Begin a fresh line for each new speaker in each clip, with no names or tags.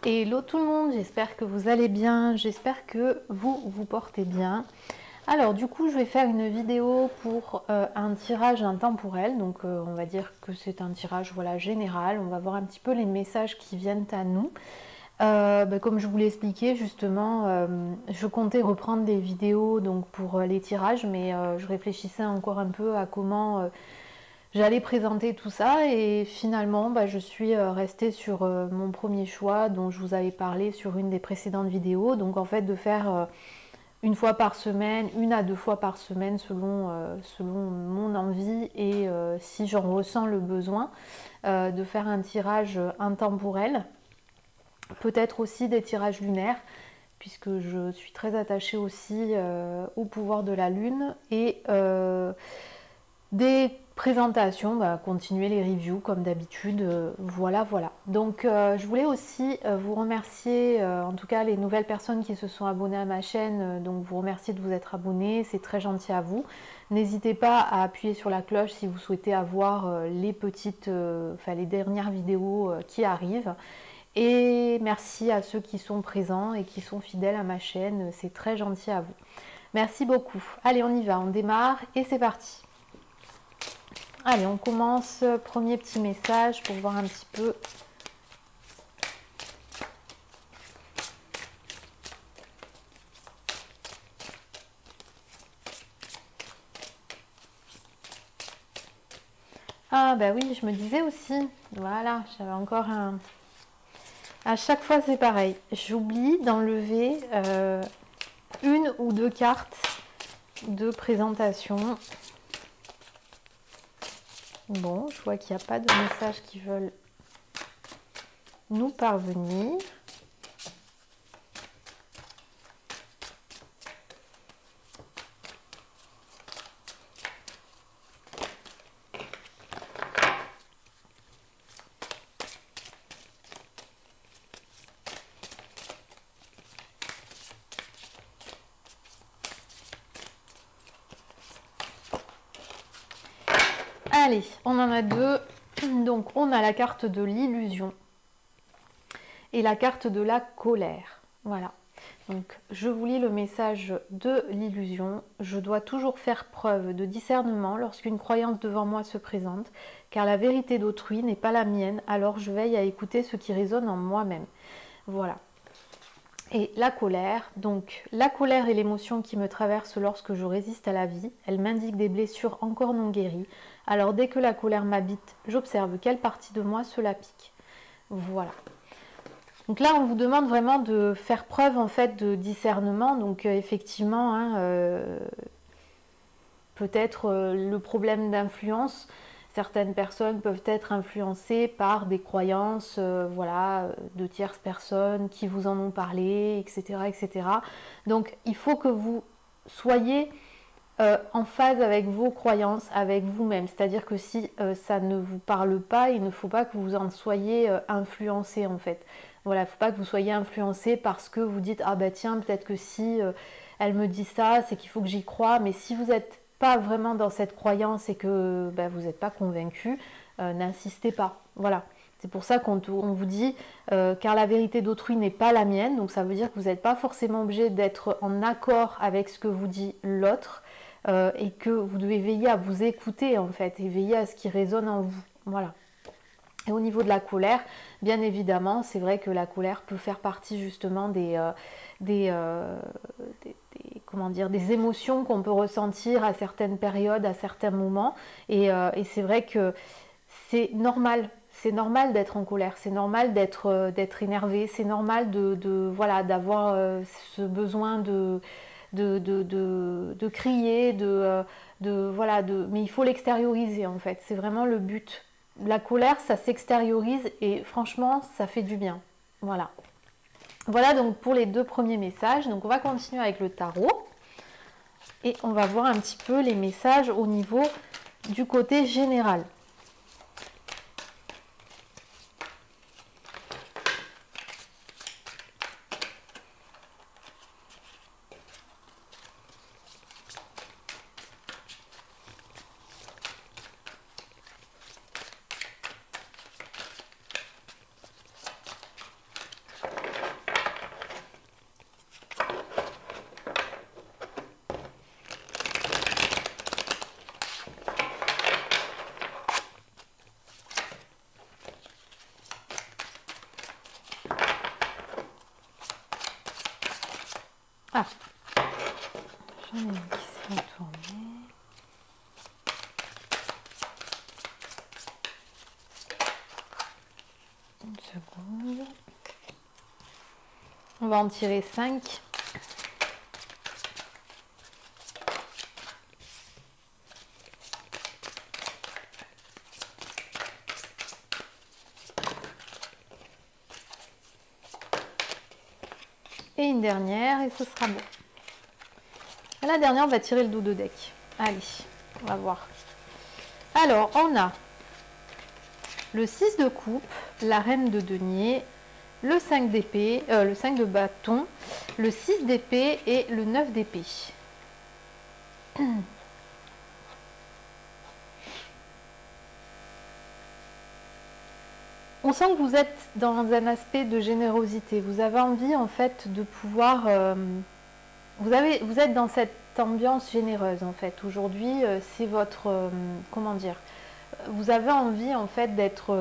Hello tout le monde, j'espère que vous allez bien, j'espère que vous vous portez bien. Alors du coup je vais faire une vidéo pour un tirage intemporel, donc on va dire que c'est un tirage voilà, général, on va voir un petit peu les messages qui viennent à nous. Comme je vous l'ai expliqué justement, je comptais reprendre des vidéos donc, pour les tirages, mais je réfléchissais encore un peu à comment j'allais présenter tout ça et finalement je suis restée sur mon premier choix dont je vous avais parlé sur une des précédentes vidéos, donc en fait de faire une fois par semaine, 1 à 2 fois par semaine selon mon envie et si j'en ressens le besoin, de faire un tirage intemporel, peut-être aussi des tirages lunaires, puisque je suis très attachée aussi au pouvoir de la lune et des présentations, continuer les reviews comme d'habitude, voilà. Donc je voulais aussi vous remercier, en tout cas les nouvelles personnes qui se sont abonnées à ma chaîne, donc vous remercier de vous être abonnés, c'est très gentil à vous. N'hésitez pas à appuyer sur la cloche si vous souhaitez avoir les les dernières vidéos qui arrivent. Et merci à ceux qui sont présents et qui sont fidèles à ma chaîne, c'est très gentil à vous. Merci beaucoup. Allez, on y va, on démarre et c'est parti. Allez, on commence. Premier petit message pour voir un petit peu. Ah bah oui, je me disais aussi. Voilà, j'avais encore un... À chaque fois, c'est pareil. J'oublie d'enlever une ou deux cartes de présentation. Bon, je vois qu'il n'y a pas de messages qui veulent nous parvenir. Allez, on en a deux. Donc, on a la carte de l'illusion et la carte de la colère. Voilà. Donc, je vous lis le message de l'illusion. Je dois toujours faire preuve de discernement lorsqu'une croyance devant moi se présente, car la vérité d'autrui n'est pas la mienne, alors je veille à écouter ce qui résonne en moi-même. Voilà. Et la colère, donc la colère est l'émotion qui me traverse lorsque je résiste à la vie. Elle m'indique des blessures encore non guéries. Alors dès que la colère m'habite, j'observe quelle partie de moi cela pique. Voilà. Donc là, on vous demande vraiment de faire preuve en fait de discernement. Donc effectivement, peut-être le problème d'influence. Certaines personnes peuvent être influencées par des croyances de tierces personnes qui vous en ont parlé, etc. etc. Donc il faut que vous soyez en phase avec vos croyances, avec vous-même. C'est-à-dire que si ça ne vous parle pas, il ne faut pas que vous en soyez influencé en fait. Voilà, il ne faut pas que vous soyez influencé parce que vous dites « Ah bah tiens, peut-être que si elle me dit ça, c'est qu'il faut que j'y croie. » Mais si vous n'êtes pas vraiment dans cette croyance et que vous n'êtes pas convaincu, n'insistez pas. Voilà. C'est pour ça qu'on vous dit car la vérité d'autrui n'est pas la mienne. Donc ça veut dire que vous n'êtes pas forcément obligé d'être en accord avec ce que vous dit l'autre et que vous devez veiller à vous écouter en fait et veiller à ce qui résonne en vous. Voilà. Et au niveau de la colère, bien évidemment, c'est vrai que la colère peut faire partie justement des émotions qu'on peut ressentir à certaines périodes, à certains moments. Et c'est vrai que c'est normal. C'est normal d'être en colère, c'est normal d'être énervé, c'est normal d'avoir ce besoin de crier, mais il faut l'extérioriser en fait. C'est vraiment le but. La colère, ça s'extériorise et franchement, ça fait du bien. Voilà. Voilà donc pour les deux premiers messages. Donc on va continuer avec le tarot et on va voir un petit peu les messages au niveau du côté général. Ah, j'en ai une qui s'est retournée. Une seconde. On va en tirer 5. Et une dernière et ce sera bon. À la dernière, on va tirer le dos de deck. Allez, on va voir. Alors, on a le 6 de coupe, la reine de denier, le 5 d'épée, le 5 de bâton, le 6 d'épée et le 9 d'épée. On sent que vous êtes dans un aspect de générosité. Vous avez envie en fait de pouvoir... vous êtes dans cette ambiance généreuse en fait. Aujourd'hui, c'est votre... comment dire? Vous avez envie en fait d'être...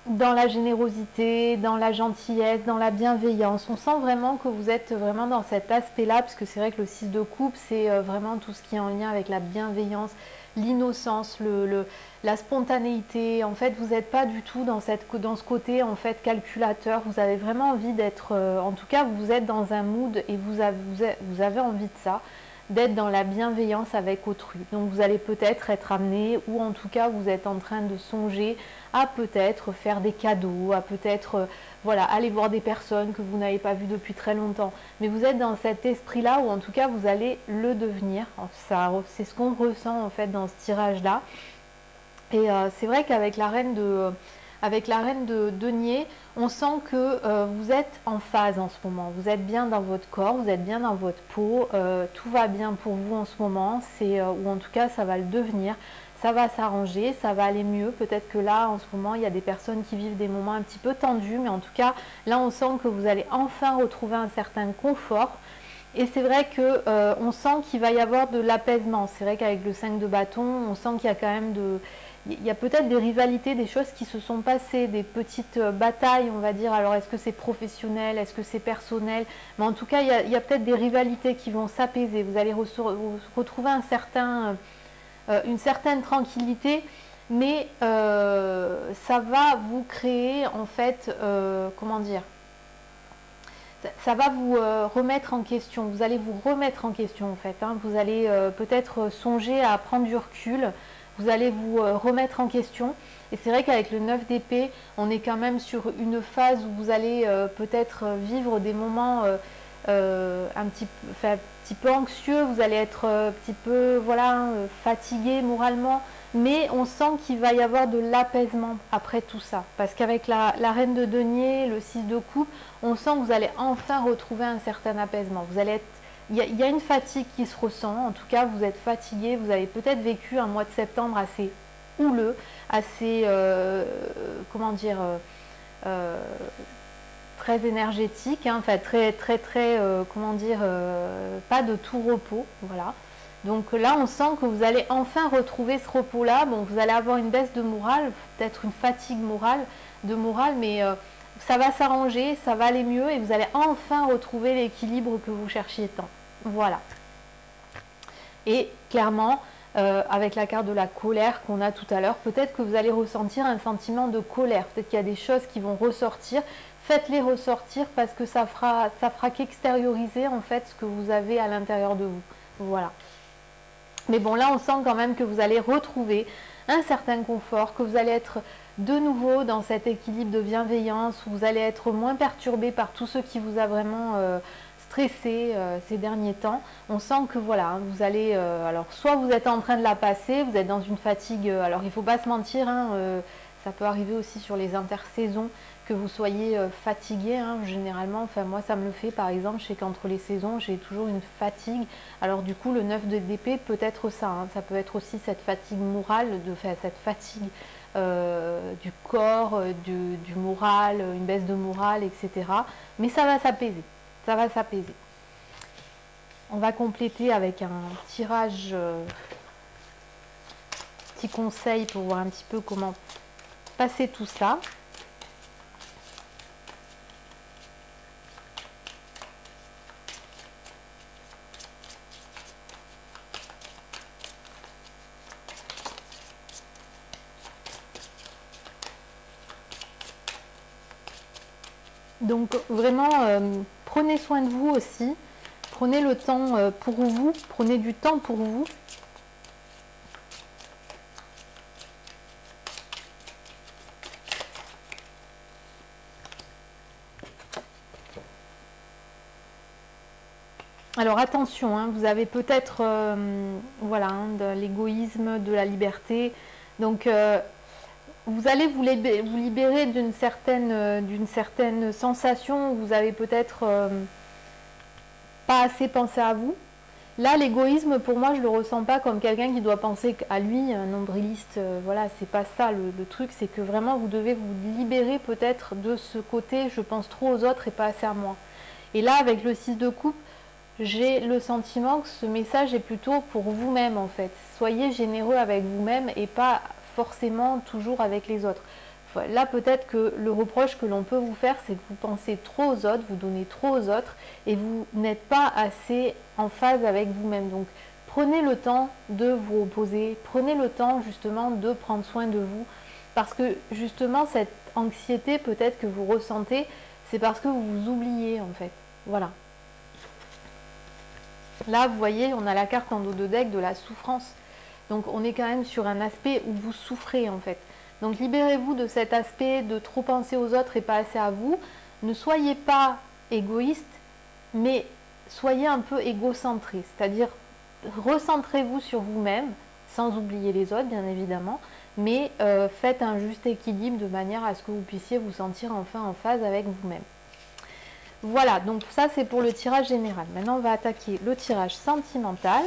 dans la générosité, dans la gentillesse, dans la bienveillance. On sent vraiment que vous êtes vraiment dans cet aspect-là, parce que c'est vrai que le 6 de coupe, c'est vraiment tout ce qui est en lien avec la bienveillance, l'innocence, la spontanéité. En fait, vous n'êtes pas du tout dans ce côté en fait calculateur. Vous avez vraiment envie d'être, en tout cas, vous êtes dans un mood et vous avez envie de ça, d'être dans la bienveillance avec autrui. Donc vous allez peut-être être amené, ou en tout cas vous êtes en train de songer à peut-être faire des cadeaux, à peut-être voilà, aller voir des personnes que vous n'avez pas vues depuis très longtemps. Mais vous êtes dans cet esprit-là, ou en tout cas vous allez le devenir. C'est ce qu'on ressent en fait dans ce tirage-là. Et c'est vrai qu'avec la reine de denier, on sent que vous êtes en phase en ce moment. Vous êtes bien dans votre corps, vous êtes bien dans votre peau, tout va bien pour vous en ce moment, ou en tout cas ça va le devenir, ça va s'arranger, ça va aller mieux. Peut-être que là en ce moment il y a des personnes qui vivent des moments un petit peu tendus, mais en tout cas là on sent que vous allez enfin retrouver un certain confort. Et c'est vrai que on sent qu'il va y avoir de l'apaisement. C'est vrai qu'avec le 5 de bâton, on sent qu'il y a quand même il y a peut-être des rivalités, des choses qui se sont passées, des petites batailles, on va dire. Alors, est-ce que c'est professionnel, est-ce que c'est personnel? Mais en tout cas, il y a peut-être des rivalités qui vont s'apaiser. Vous allez retrouver une certaine tranquillité, mais ça va vous créer, en fait, comment dire? Ça va vous remettre en question. Vous allez vous remettre en question, en fait. Hein. Vous allez peut-être songer à prendre du recul. Vous allez vous remettre en question. Et c'est vrai qu'avec le 9 d'épée, on est quand même sur une phase où vous allez peut-être vivre des moments un petit peu anxieux. Vous allez être un petit peu voilà, fatigué moralement. Mais on sent qu'il va y avoir de l'apaisement après tout ça. Parce qu'avec la reine de denier, le 6 de coupe, on sent que vous allez enfin retrouver un certain apaisement. Vous allez être... Il y a une fatigue qui se ressent, en tout cas vous êtes fatigué, vous avez peut-être vécu un mois de septembre assez houleux, assez, comment dire, très énergétique, hein, enfin très, comment dire, pas de tout repos, voilà. Donc là on sent que vous allez enfin retrouver ce repos-là, bon vous allez avoir une baisse de morale, peut-être une fatigue de morale, mais... ça va s'arranger, ça va aller mieux et vous allez enfin retrouver l'équilibre que vous cherchiez tant. Voilà. Et clairement, avec la carte de la colère qu'on a tout à l'heure, peut-être que vous allez ressentir un sentiment de colère. Peut-être qu'il y a des choses qui vont ressortir. Faites-les ressortir parce que ça fera qu'extérioriser en fait ce que vous avez à l'intérieur de vous. Voilà. Mais bon, là, on sent quand même que vous allez retrouver un certain confort, que vous allez être de nouveau dans cet équilibre de bienveillance, où vous allez être moins perturbé par tout ce qui vous a vraiment stressé ces derniers temps. On sent que voilà, hein, vous allez, alors soit vous êtes en train de la passer, vous êtes dans une fatigue, alors il ne faut pas se mentir, hein, ça peut arriver aussi sur les intersaisons, que vous soyez fatigué, hein, généralement, enfin moi ça me le fait par exemple, je sais qu'entre les saisons j'ai toujours une fatigue, alors du coup le 9 d'épée peut être ça, hein, ça peut être aussi cette fatigue morale, cette fatigue du corps, du moral, une baisse de morale, etc. Mais ça va s'apaiser, ça va s'apaiser. On va compléter avec un tirage, petit conseil pour voir un petit peu comment passer tout ça. Donc vraiment, prenez soin de vous aussi. Prenez le temps pour vous. Prenez du temps pour vous. Alors attention, hein, vous avez peut-être voilà, hein, de l'égoïsme, de la liberté. Donc vous allez vous libérer d'une certaine sensation où vous avez peut-être pas assez pensé à vous. Là, l'égoïsme, pour moi, je le ressens pas comme quelqu'un qui doit penser à lui, un nombriliste. Voilà, c'est pas ça le truc, c'est que vraiment vous devez vous libérer peut-être de ce côté je pense trop aux autres et pas assez à moi. Et là, avec le 6 de coupe, j'ai le sentiment que ce message est plutôt pour vous-même en fait. Soyez généreux avec vous-même et pas forcément toujours avec les autres. Là peut-être que le reproche que l'on peut vous faire, c'est que vous pensez trop aux autres, vous donnez trop aux autres et vous n'êtes pas assez en phase avec vous-même. Donc prenez le temps de vous reposer, prenez le temps justement de prendre soin de vous parce que justement cette anxiété peut-être que vous ressentez, c'est parce que vous vous oubliez en fait. Voilà. Là, vous voyez, on a la carte en dos de deck de la souffrance. Donc, on est quand même sur un aspect où vous souffrez, en fait. Donc, libérez-vous de cet aspect de trop penser aux autres et pas assez à vous. Ne soyez pas égoïste, mais soyez un peu égocentré. C'est-à-dire, recentrez-vous sur vous-même, sans oublier les autres, bien évidemment. Mais faites un juste équilibre de manière à ce que vous puissiez vous sentir enfin en phase avec vous-même. Voilà, donc ça c'est pour le tirage général. Maintenant on va attaquer le tirage sentimental.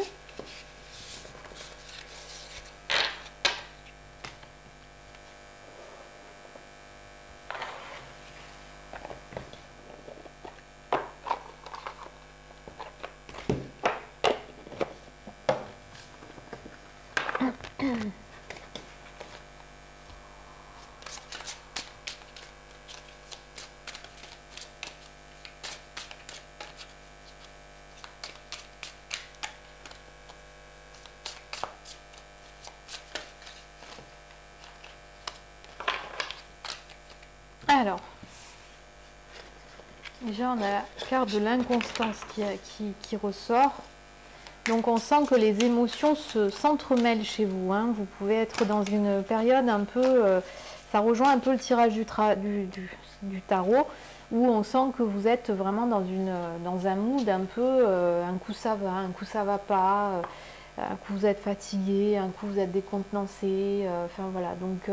Alors, déjà on a la carte de l'inconstance qui ressort. Donc on sent que les émotions s'entremêlent chez vous. Hein. Vous pouvez être dans une période un peu... ça rejoint un peu le tirage du tarot, où on sent que vous êtes vraiment dans un mood un peu... un coup ça va, un coup ça va pas, un coup vous êtes fatigué, un coup vous êtes décontenancé. Enfin voilà, donc...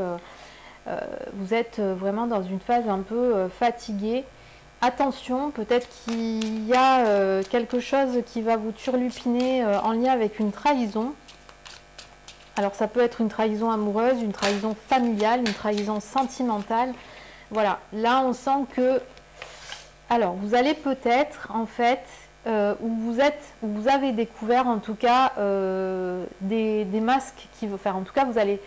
vous êtes vraiment dans une phase un peu fatiguée. Attention, peut-être qu'il y a quelque chose qui va vous turlupiner en lien avec une trahison. Alors ça peut être une trahison amoureuse, une trahison familiale, une trahison sentimentale. Voilà, là on sent que... Alors vous allez peut-être en fait, où vous avez découvert en tout cas des masques qui vont faire, en tout cas vous allez...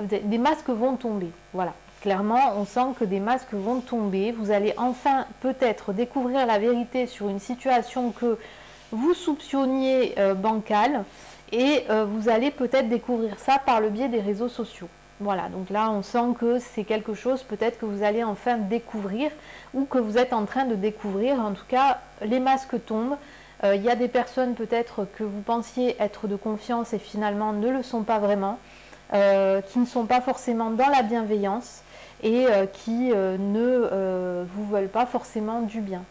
Des masques vont tomber, voilà. Clairement, on sent que des masques vont tomber. Vous allez enfin peut-être découvrir la vérité sur une situation que vous soupçonniez bancale. Et vous allez peut-être découvrir ça par le biais des réseaux sociaux. Voilà, donc là on sent que c'est quelque chose peut-être que vous allez enfin découvrir ou que vous êtes en train de découvrir. En tout cas, les masques tombent. Il y a des personnes peut-être que vous pensiez être de confiance et finalement ne le sont pas vraiment. Qui ne sont pas forcément dans la bienveillance et qui ne vous veulent pas forcément du bien.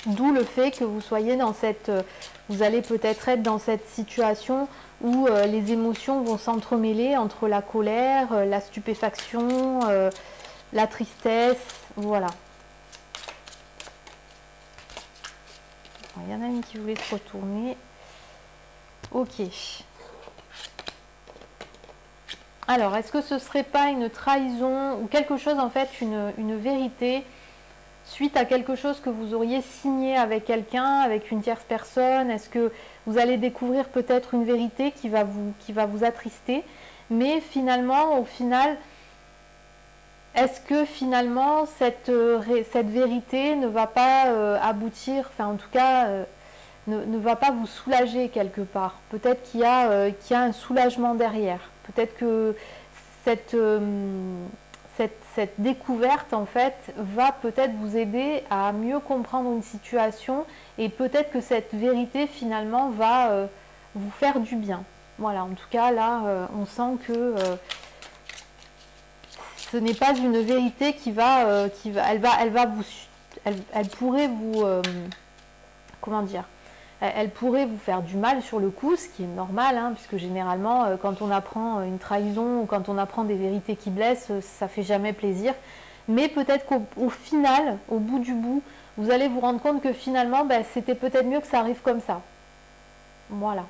D'où le fait que vous soyez dans cette... vous allez peut-être être dans cette situation où les émotions vont s'entremêler entre la colère, la stupéfaction, la tristesse, voilà. Il y en a une qui voulait se retourner. Ok. Alors, est-ce que ce ne serait pas une trahison ou quelque chose, en fait, une vérité suite à quelque chose que vous auriez signé avec quelqu'un, avec une tierce personne? Est-ce que vous allez découvrir peut-être une vérité qui va vous attrister? Mais finalement, au final, est-ce que finalement, cette vérité ne va pas aboutir, enfin en tout cas... ne va pas vous soulager quelque part. Peut-être qu'il y a un soulagement derrière. Peut-être que cette découverte en fait va peut-être vous aider à mieux comprendre une situation et peut-être que cette vérité finalement va vous faire du bien. Voilà, en tout cas là on sent que ce n'est pas une vérité elle pourrait vous, comment dire, elle pourrait vous faire du mal sur le coup, ce qui est normal, hein, puisque généralement, quand on apprend une trahison ou quand on apprend des vérités qui blessent, ça fait jamais plaisir. Mais peut-être qu'au final, au bout du bout, vous allez vous rendre compte que finalement, ben, c'était peut-être mieux que ça arrive comme ça. Voilà.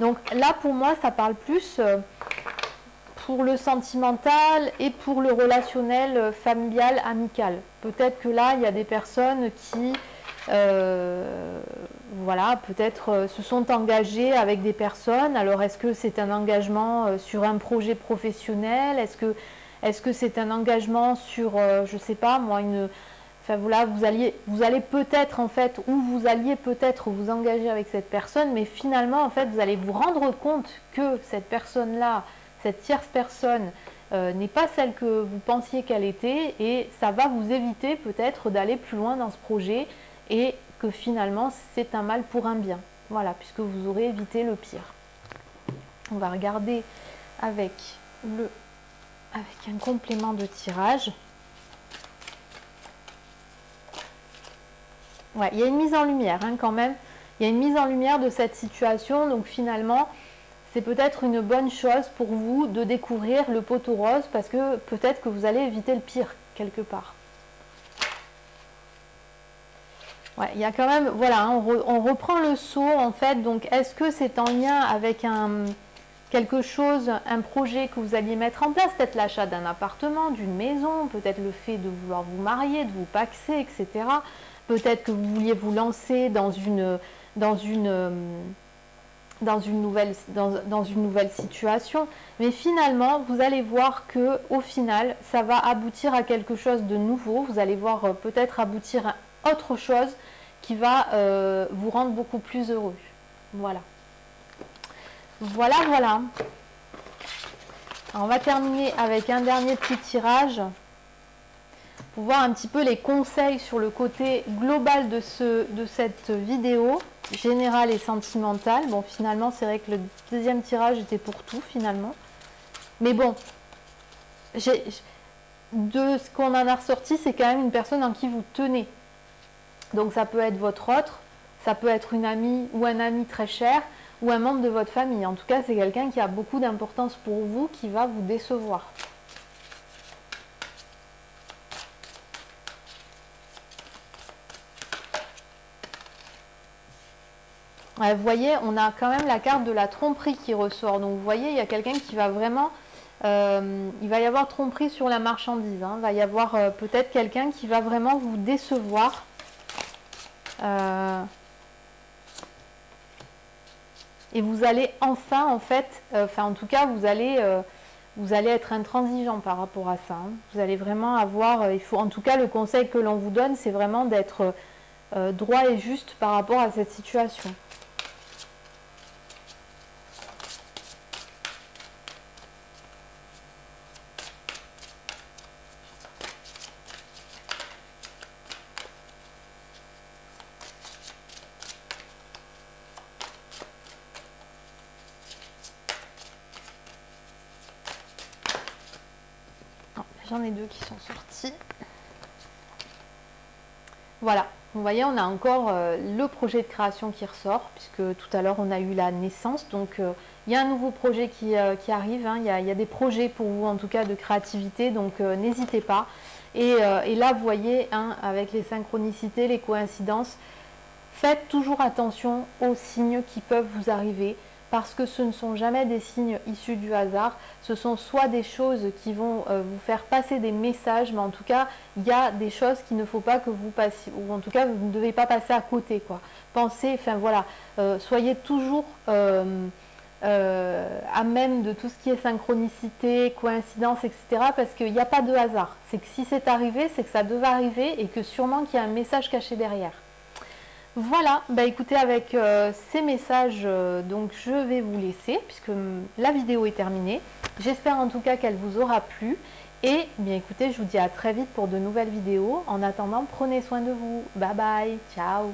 Donc là, pour moi, ça parle plus pour le sentimental et pour le relationnel familial, amical. Peut-être que là, il y a des personnes qui... voilà, peut-être se sont engagés avec des personnes. Alors, est-ce que c'est un engagement sur un projet professionnel? Est-ce que c'est un engagement sur, je sais pas, moi, enfin voilà, vous allez peut-être en fait, ou vous alliez peut-être vous engager avec cette personne, mais finalement, en fait, vous allez vous rendre compte que cette personne-là, cette tierce personne, n'est pas celle que vous pensiez qu'elle était, et ça va vous éviter peut-être d'aller plus loin dans ce projet, et que finalement c'est un mal pour un bien. Voilà, puisque vous aurez évité le pire. On va regarder avec un complément de tirage. Ouais, il y a une mise en lumière hein, quand même. Il y a une mise en lumière de cette situation, donc finalement c'est peut-être une bonne chose pour vous de découvrir le poteau rose, parce que peut-être que vous allez éviter le pire quelque part. Ouais, il y a quand même, voilà, on reprend le saut en fait, donc est-ce que c'est en lien avec quelque chose, un projet que vous alliez mettre en place, peut-être l'achat d'un appartement, d'une maison, peut-être le fait de vouloir vous marier, de vous paxer, etc. Peut-être que vous vouliez vous lancer dans une nouvelle situation, mais finalement vous allez voir que au final ça va aboutir à quelque chose de nouveau. Vous allez voir peut-être aboutir à autre chose qui va vous rendre beaucoup plus heureux. Voilà. Voilà. Alors, on va terminer avec un dernier petit tirage pour voir un petit peu les conseils sur le côté global de cette vidéo, générale et sentimentale. Bon, finalement, c'est vrai que le deuxième tirage était pour tout, finalement. Mais bon, de ce qu'on en a ressorti, c'est quand même une personne en qui vous tenez. Donc ça peut être votre autre, ça peut être une amie ou un ami très cher, ou un membre de votre famille. En tout cas, c'est quelqu'un qui a beaucoup d'importance pour vous, qui va vous décevoir. Ouais, vous voyez, on a quand même la carte de la tromperie qui ressort. Donc vous voyez, il y a quelqu'un qui va vraiment... il va y avoir tromperie sur la marchandise. Hein. Il va y avoir peut-être quelqu'un qui va vraiment vous décevoir. Et vous allez enfin, en fait, en tout cas, vous allez être intransigeant par rapport à ça. Hein. Vous allez vraiment avoir, en tout cas, le conseil que l'on vous donne, c'est vraiment d'être droit et juste par rapport à cette situation. J'en ai deux qui sont sortis. Voilà, vous voyez, on a encore le projet de création qui ressort, puisque tout à l'heure on a eu la naissance. Donc il y a un nouveau projet qui arrive, hein. Il y a des projets pour vous en tout cas de créativité, donc n'hésitez pas. Et là vous voyez, hein, avec les synchronicités, les coïncidences, faites toujours attention aux signes qui peuvent vous arriver, parce que ce ne sont jamais des signes issus du hasard, ce sont soit des choses qui vont vous faire passer des messages, mais en tout cas, il y a des choses qu'il ne faut pas que vous passiez, ou en tout cas, vous ne devez pas passer à côté, quoi. Pensez, enfin voilà, soyez toujours à même de tout ce qui est synchronicité, coïncidence, etc., parce qu'il n'y a pas de hasard. C'est que si c'est arrivé, c'est que ça devait arriver, et que sûrement qu'il y a un message caché derrière. Voilà, bah écoutez, avec ces messages, donc je vais vous laisser, puisque la vidéo est terminée. J'espère en tout cas qu'elle vous aura plu. Et bien écoutez, je vous dis à très vite pour de nouvelles vidéos. En attendant, prenez soin de vous. Bye bye, ciao.